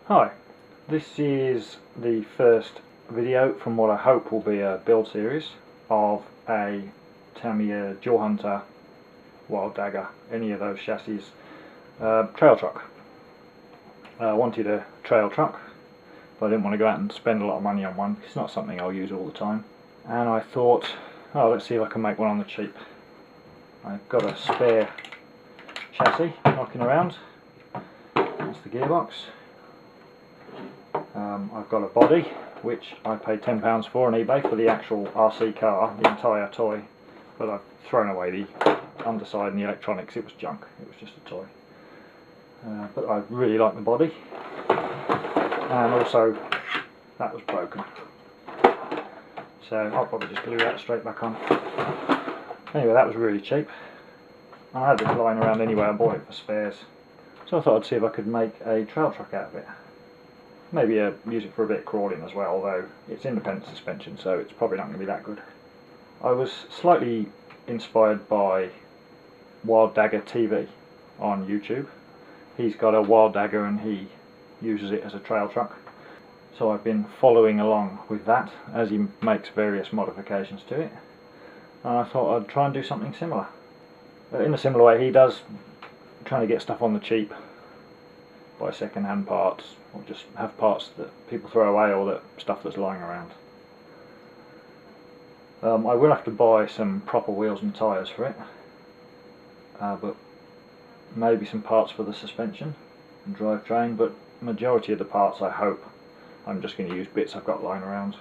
Hi, this is the first video from what I hope will be a build series of a Tamiya Wild Dagger, any of those chassis, trail truck. I wanted a trail truck, but I didn't want to go out and spend a lot of money on one. It's not something I'll use all the time. And I thought, oh, let's see if I can make one on the cheap. I've got a spare chassis knocking around. That's the gearbox. I've got a body which I paid £10 for on eBay for the actual RC car, the entire toy, but I've thrown away the underside and the electronics. It was junk, it was just a toy. But I really like the body, and also that was broken, so I'll probably just glue that straight back on. Anyway, that was really cheap. I had this lying around anyway, I bought it for spares, so I thought I'd see if I could make a trail truck out of it. Maybe use it for a bit of crawling as well, although it's independent suspension, so it's probably not going to be that good. I was slightly inspired by Wild Dagger TV on YouTube. He's got a Wild Dagger and he uses it as a trail truck, so I've been following along with that as he makes various modifications to it, and I thought I'd try and do something similar. In a similar way he does, trying to get stuff on the cheap, buy second-hand parts, or just have parts that people throw away, or that stuff that's lying around. I will have to buy some proper wheels and tyres for it, but maybe some parts for the suspension and drivetrain, but majority of the parts I hope I'm just going to use bits I've got lying around.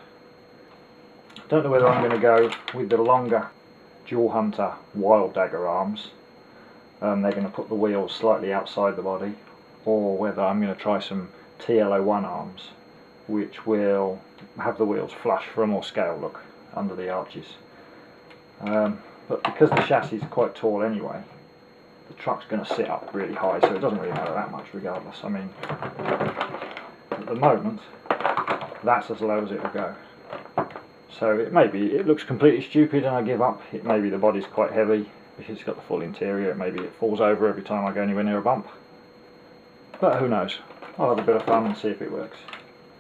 Don't know whether I'm going to go with the longer Dual Hunter Wild Dagger arms. They're going to put the wheels slightly outside the body, or whether I'm going to try some CC-01 arms which will have the wheels flush for a more scale look under the arches. But because the chassis is quite tall anyway, the truck's going to sit up really high, so it doesn't really matter that much regardless. I mean, at the moment that's as low as it will go. So it looks completely stupid and I give up. It may be the body's quite heavy because it's got the full interior. Maybe it falls over every time I go anywhere near a bump. But who knows? I'll have a bit of fun and see if it works.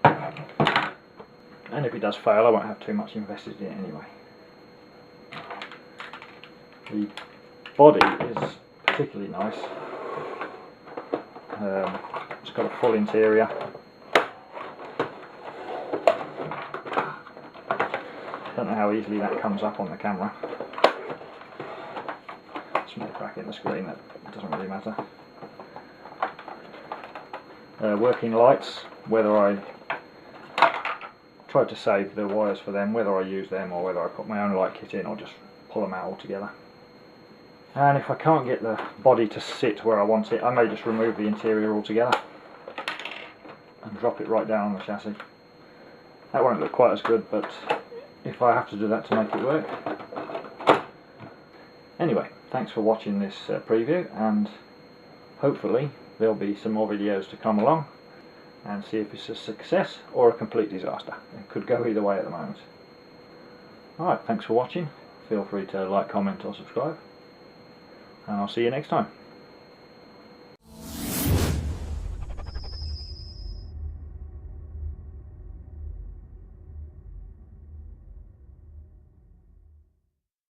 And if it does fail, I won't have too much invested in it anyway. The body is particularly nice. It's got a full interior. Don't know how easily that comes up on the camera. Small crack in the screen, that doesn't really matter. Working lights, whether I tried to save the wires for them, whether I use them or whether I put my own light kit in or just pull them out altogether. And if I can't get the body to sit where I want it, I may just remove the interior altogether and drop it right down on the chassis. That won't look quite as good, but if I have to do that to make it work. Anyway, thanks for watching this preview, and hopefully there'll be some more videos to come along and see if it's a success or a complete disaster. It could go either way at the moment. Alright, thanks for watching. Feel free to like, comment or subscribe, and I'll see you next time.